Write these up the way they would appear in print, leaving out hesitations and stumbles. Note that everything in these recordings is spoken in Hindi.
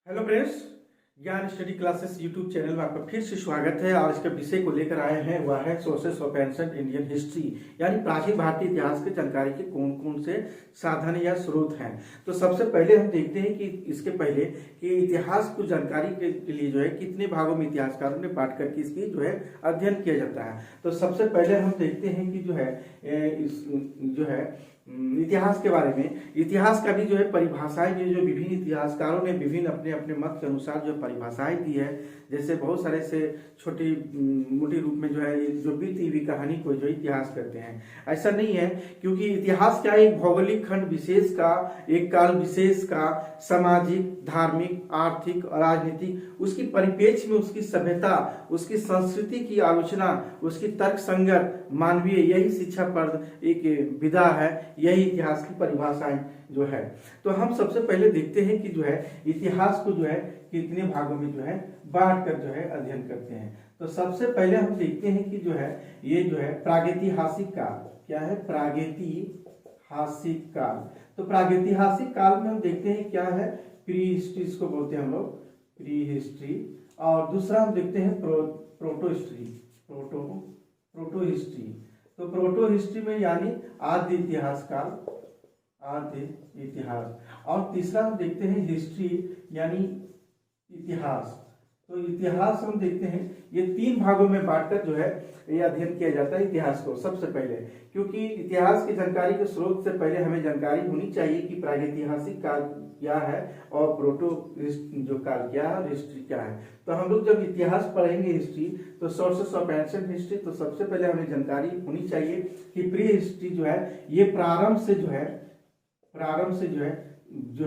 हेलो फ्रेंड्स, ज्ञान स्टडी क्लासेस यूट्यूब चैनल में आपका फिर से स्वागत है। और इसके विषय को लेकर आए हैं वह है sources of ancient Indian history, यानी प्राचीन भारतीय इतिहास की जानकारी के कौन कौन से साधन या स्रोत हैं। तो सबसे पहले हम देखते हैं कि इसके पहले कि इतिहास को जानकारी के लिए जो है कितने भागों में इतिहासकारों ने बांट करके इसकी जो है अध्ययन किया जाता है। तो सबसे पहले हम देखते हैं कि जो है इतिहास के बारे में। इतिहास का भी जो है परिभाषाएं भी जो विभिन्न इतिहासकारों ने विभिन्न अपने अपने मत के अनुसार जो परिभाषाएं दी है। जैसे बहुत सारे से छोटी मोटी रूप में जो है जो बीती हुई कहानी को जो इतिहास कहते हैं। ऐसा नहीं है, क्योंकि इतिहास क्या एक भौगोलिक खंड विशेष का, एक काल विशेष का सामाजिक, धार्मिक, आर्थिक और राजनीतिक उसकी परिप्रेक्ष्य में उसकी सभ्यता, उसकी संस्कृति की आलोचना, उसकी तर्क संगत मानवीय यही शिक्षा पर एक विधा है। यही इतिहास की परिभाषाएं जो है। तो हम सबसे पहले देखते हैं कि जो है इतिहास को जो है कितने भागों में जो है बांट कर जो है अध्ययन करते हैं। तो सबसे पहले हम देखते हैं कि जो है ये जो है प्रागैतिहासिक काल। क्या है? प्रागैतिहासिक काल। तो प्रागैतिहासिक काल में हम देखते हैं क्या है, प्री हिस्ट्री इसको बोलते हैं हम लोग, प्री हिस्ट्री। और दूसरा हम देखते हैं प्रोटो हिस्ट्री, प्रोटो हिस्ट्री। तो प्रोटो हिस्ट्री में यानी आदि इतिहास काल, आदि इतिहास। और तीसरा हम देखते हैं हिस्ट्री यानी इतिहास। तो इतिहास हम देखते हैं ये तीन भागों में बांटकर जो है ये अध्ययन किया जाता है इतिहास को। सबसे पहले क्योंकि इतिहास की जानकारी के स्रोत से पहले हमें जानकारी होनी चाहिए कि प्रागैतिहासिक काल क्या है और प्रोटो जो काल क्या है और हिस्ट्री क्या है। तो हम लोग जब इतिहास पढ़ेंगे हिस्ट्री, तो सोर्सेस ऑफ एंशिएंट हिस्ट्री, तो सबसे पहले हमें जानकारी होनी चाहिए कि प्री हिस्ट्री जो है ये प्रारंभ से जो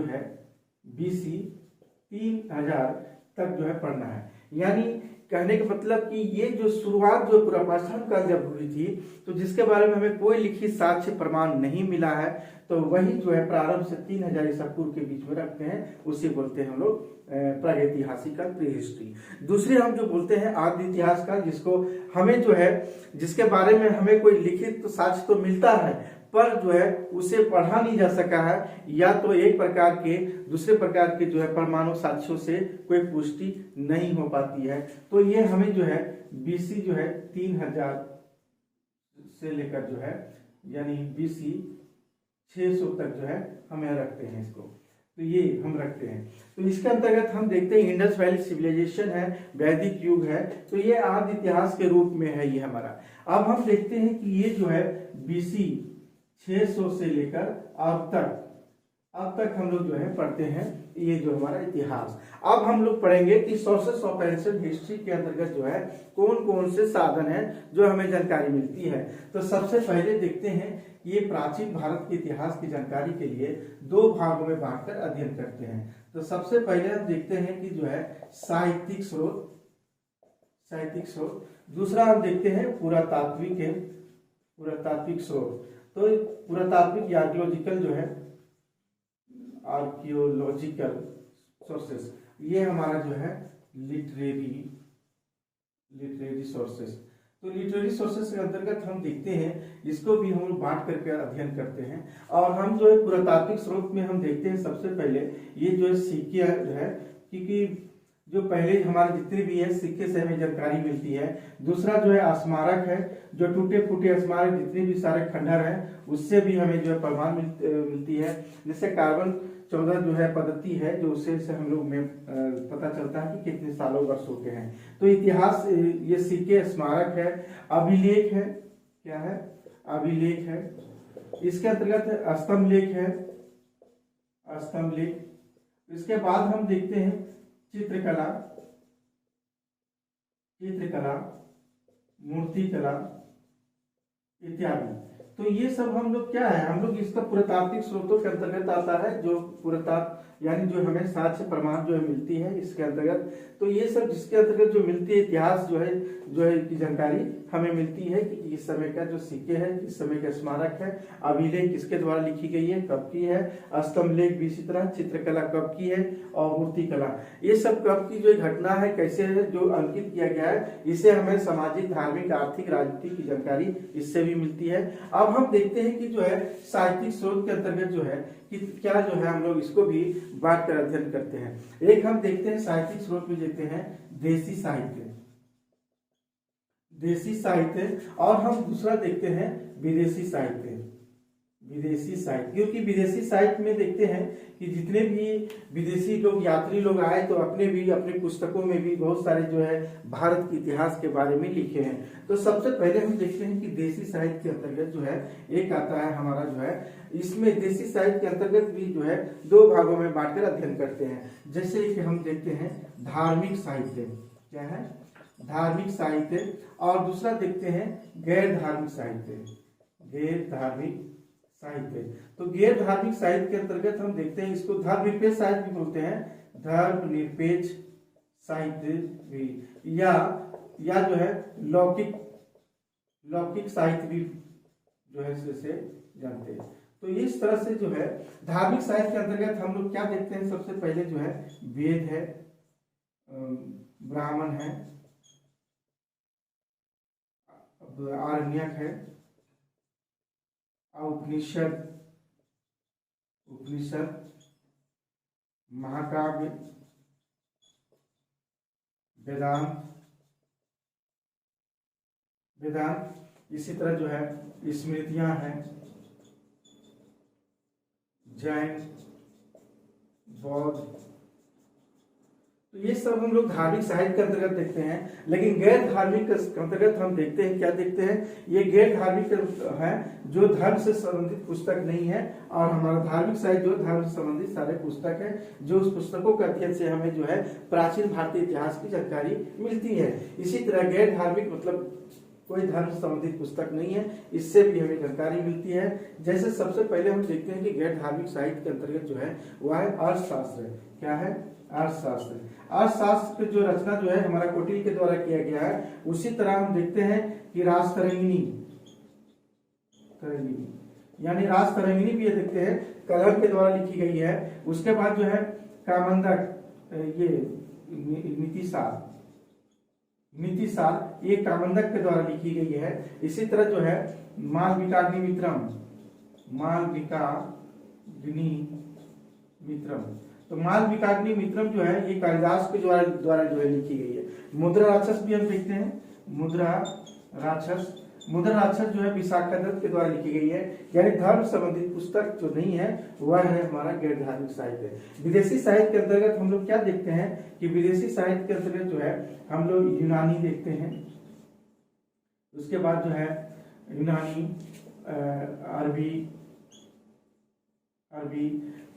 है बीसी 3000 तक जो है पढ़ना है। यानी कहने का मतलब कि ये जो शुरुआत जो पुनर्वासन काल जब हुई थी, तो जिसके बारे में हमें कोई लिखित साक्ष्य प्रमाण नहीं मिला है, तो वही जो है प्रारंभ से 3000 ईसा पूर्व के बीच में रखते हैं, उसे बोलते हैं हम लोग प्रागैतिहासिक काल, प्री हिस्ट्री। दूसरी हम जो बोलते हैं आदि इतिहास काल, जिसको हमें जो है जिसके बारे में हमें कोई लिखित साक्ष्य तो मिलता है पर जो है उसे पढ़ा नहीं जा सका है, या तो एक प्रकार के दूसरे प्रकार के जो है परमाणु साक्ष्यों से कोई पुष्टि नहीं हो पाती है। तो ये हमें जो है बीसी जो है 3000 से लेकर जो है यानी बीसी 600 तक जो है हमें रखते हैं इसको। तो ये हम रखते हैं। तो इसके अंतर्गत हम देखते हैं इंडस वैली सिविलाइजेशन है, वैदिक युग है। तो ये आदि इतिहास के रूप में है ये हमारा। अब हम देखते हैं कि ये जो है बीसी 600 से लेकर अब तक हम लोग जो है पढ़ते हैं ये जो हमारा इतिहास। अब हम लोग पढ़ेंगे कि सोर्सेस ऑफ एंशिएंट हिस्ट्री के अंतर्गत जो है कौन कौन से साधन हैं जो हमें जानकारी मिलती है। तो सबसे पहले देखते हैं ये प्राचीन भारत के इतिहास की जानकारी के लिए दो भागों में बांटकर अध्ययन करते हैं। तो सबसे पहले हम देखते हैं कि जो है साहित्यिक स्रोत। दूसरा हम देखते हैं पुरातात्विक स्रोत। तो पुरातात्विक आर्कियोलॉजिकल जो है आर्कियोलॉजिकल सोर्सेस, ये हमारा जो है लिटरेरी सोर्सेस। तो लिटरेरी सोर्सेस के अंतर्गत हम देखते हैं इसको भी हम बांट करके अध्ययन करते हैं। और हम जो है पुरातात्विक स्रोत में हम देखते हैं सबसे पहले ये जो है सिक्के जो है, क्योंकि जो पहले हमारे जितने भी है सिक्के से हमें जानकारी मिलती है। दूसरा जो है स्मारक है, जो टूटे फूटे स्मारक जितने भी सारे खंडहर हैं उससे भी हमें जो है प्रमाण मिलती है। जैसे कार्बन 14 जो है पद्धति है, जो उससे हम लोग में पता चलता है कि कितने सालों वर्षों के हैं। तो इतिहास ये सिक्के, स्मारक है, अभिलेख है। क्या है? अभिलेख है। इसके अंतर्गत स्तंभ लेख है, स्तंभ लेख। इसके बाद हम देखते हैं चित्रकला, मूर्तिकला इत्यादि। तो ये सब हम लोग क्या है, हम लोग इसका पुरातात्विक स्रोतों के अंतर्गत आता है, जो पुरातात्व यानी जो हमें साक्ष्य प्रमाण जो है मिलती है इसके अंतर्गत। तो ये सब जिसके अंतर्गत जो मिलती है इतिहास जो है की जानकारी हमें मिलती है कि इस समय का जो सिक्के है, इस समय का स्मारक है, अभिलेख किसके द्वारा लिखी गई है, कब की है, स्तंभ लेख भी इसी तरह, चित्रकला कब की है और मूर्तिकला, ये सब कब की जो घटना है, कैसे है, जो अंकित किया गया है, इसे हमें सामाजिक, धार्मिक, आर्थिक, राजनीतिक की जानकारी इससे भी मिलती है। अब हम देखते हैं कि जो है साहित्यिक स्रोत के अंतर्गत जो है कि क्या जो है हम लोग इसको भी बांट कर अध्ययन करते हैं। एक हम देखते हैं साहित्यिक स्रोत में देखते हैं देशी साहित्य, देशी साहित्य, और हम दूसरा देखते हैं विदेशी साहित्य, विदेशी साहित्य। क्योंकि विदेशी साहित्य में देखते हैं कि जितने भी विदेशी लोग यात्री लोग आए तो अपने पुस्तकों में भी बहुत सारे जो है भारत के इतिहास के बारे में लिखे हैं। तो सबसे पहले हम देखते हैं कि देशी साहित्य के अंतर्गत जो है एक आता है हमारा जो है, इसमें देशी साहित्य के अंतर्गत भी जो है दो भागों में बांटकर अध्ययन करते हैं। जैसे कि हम देखते हैं धार्मिक साहित्य, क्या है धार्मिक साहित्य, और दूसरा देखते हैं गैर धार्मिक साहित्य, गैर धार्मिक साहित्य। तो गैर धार्मिक साहित्य के अंतर्गत हम देखते हैं, इसको धर्मनिरपेक्ष साहित्य भी बोलते हैं, धर्मनिरपेक्ष साहित्य भी, या जो है लौकिक साहित्य भी जो है इसे जानते हैं। तो इस तरह से जो है धार्मिक साहित्य के अंतर्गत हम लोग क्या देखते हैं, सबसे पहले जो है वेद है, ब्राह्मण है, आरण्यक है, उपनिषद, महाकाव्य, वेदांत, इसी तरह जो है स्मृतियां हैं, जैन, बौद्ध। तो ये सब हम लोग धार्मिक साहित्य के अंतर्गत देखते हैं। लेकिन गैर धार्मिक के अंतर्गत हम देखते हैं, क्या देखते हैं, ये गैर धार्मिक है जो धर्म से संबंधित पुस्तक नहीं है, और हमारा धार्मिक साहित्य जो धर्म से संबंधित सारे पुस्तक है, जो उस पुस्तकों के अध्ययन से हमें जो है प्राचीन भारतीय इतिहास की जानकारी मिलती है। इसी तरह गैर धार्मिक मतलब कोई धर्म से संबंधित पुस्तक नहीं है, इससे भी हमें जानकारी मिलती है। जैसे सबसे पहले हम देखते हैं कि गैर धार्मिक साहित्य के अंतर्गत जो है वह है अर्थशास्त्र। क्या है अर्थशास्त्र। अर्थशास्त्र की जो रचना जो है हमारा कोटिल के द्वारा किया गया है। उसी तरह हम देखते हैं कि राजतरंगिणी यानी राजतरंगिणी भी ये देखते हैं कलम के द्वारा लिखी गई है। उसके बाद जो है कामंदक, ये नीतिसार ये कामंदक के द्वारा लिखी गई है। इसी तरह जो है मालविकाग्निमित्रम, तो मालविकाग्निमित्रम जो है ये कालिदास के द्वारा जो है लिखी गई है। मुद्रा राक्षस भी हम देखते हैं, मुद्रा राक्षस जो है विशाखादत्त के द्वारा लिखी गई है। यानी धर्म संबंधित पुस्तक जो नहीं है वह है हमारा गैर धार्मिक साहित्य। विदेशी साहित्य के अंतर्गत हम लोग क्या देखते हैं कि विदेशी साहित्य के अंतर्गत जो है हम लोग यूनानी देखते हैं। उसके बाद जो है यूनानी, अरबी,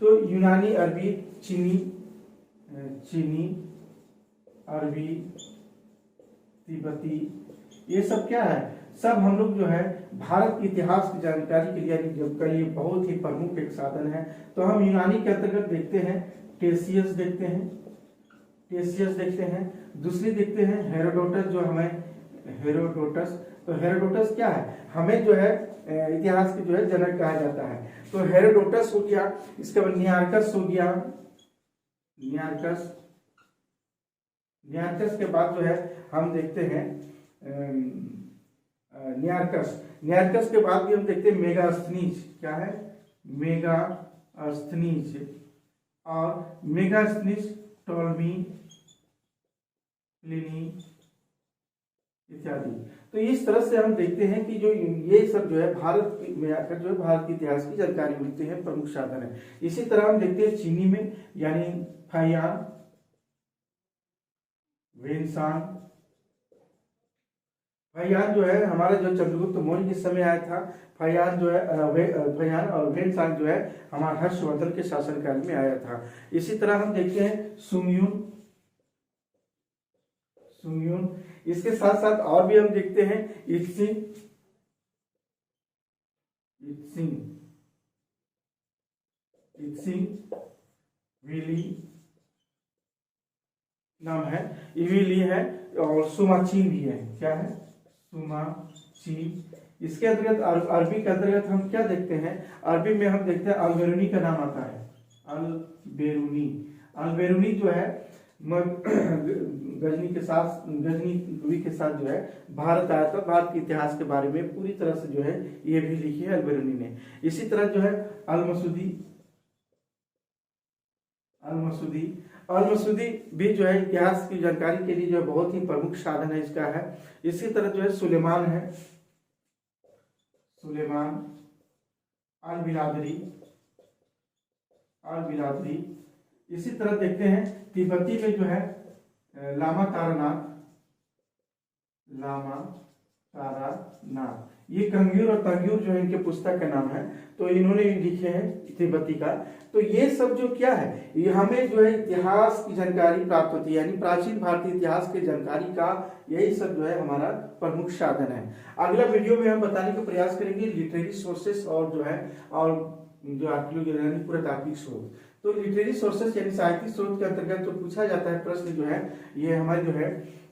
तो यूनानी, अरबी, चीनी, अरबी, तिब्बती, ये सब क्या है, सब हम लोग जो है भारत के इतिहास की जानकारी के लिए बहुत ही प्रमुख एक साधन है। तो हम यूनानी के अंतर्गत देखते हैं टेसियस देखते हैं, दूसरी देखते हैं हेरोडोटस, जो हमें तो हेरोडोटस क्या है, हमें जो है इतिहास के जो है जनक कहा जाता है। तो हेरोडोटस हो गया, इसके बाद नियार्कस हो गया, नियार्कस के बाद जो है हम देखते हैं नियार्कस के बाद भी हम देखते हैं मेगास्थनीज। क्या है मेगास्थनीज, और मेगास्थनीज, टॉलमी, प्लिनी इत्यादि। तो इस तरह से हम देखते हैं कि जो ये सब जो है भारत में आकर जो है भारत के इतिहास की जानकारी मिलती है, प्रमुख साधन है। इसी तरह हम देखते हैं चीनी में, यानी फायान, वेनसान। फायान जो है हमारा जो चंद्रगुप्त मौर्य के समय आया था। फायान जो है फायान और वेनसान जो है हमारा हर्षवर्धन के शासनकाल में आया था। इसी तरह हम देखते हैं सुंगयून। इसके साथ साथ और भी हम देखते हैं इत्सिंग, विली नाम है, इविली है, और सुमाचीन भी है। क्या है सुमाचीन। इसके अंतर्गत अरबी के अंतर्गत हम क्या देखते हैं, अरबी में हम देखते हैं अलबेरुनी का नाम आता है। अलबेरुनी जो है गजनी कवि के साथ जो है भारत आया था। भारत के इतिहास के बारे में पूरी तरह से जो है ये भी लिखी है अल-बिरूनी ने। इसी तरह जो है अल-मसूदी भी जो है इतिहास की जानकारी के लिए जो है बहुत ही प्रमुख साधन है इसका है। इसी तरह जो है सुलेमान अल-बिलादरी। इसी तरह देखते हैं तिब्बती में जो है लामा तारानाथ, ये कंग्यूर और तंग्यूर जो है इनके पुस्तक का नाम है, तो इन्होंने लिखे हैं तिब्बती का। तो ये सब जो क्या है, ये हमें जो है इतिहास की जानकारी प्राप्त होती है, यानी प्राचीन भारतीय इतिहास की जानकारी का यही सब जो है हमारा प्रमुख साधन है। अगला वीडियो में हम बताने का प्रयास करेंगे लिटरेरी सोर्सेस और जो है और जो आर्कियोलॉजी पुरातात्विक स्रोत। तो लिटरेरी सोर्सेस यानी साहित्यिक स्रोत के अंतर्गत जो पूछा जाता है प्रश्न जो है ये हमारे जो है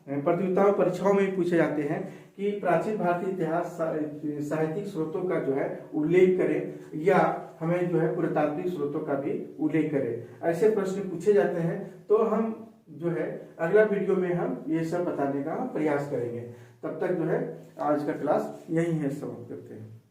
प्रतियोगिताओं परीक्षाओं में भी पूछे जाते हैं कि प्राचीन भारतीय इतिहास साहित्यिक स्रोतों का जो है उल्लेख करें या हमें जो है पुरातात्विक स्रोतों का भी उल्लेख करें। ऐसे प्रश्न पूछे जाते हैं, तो हम जो है अगला वीडियो में हम ये सब बताने का प्रयास करेंगे। तब तक जो है आज का क्लास यही है, समाप्त करते हैं।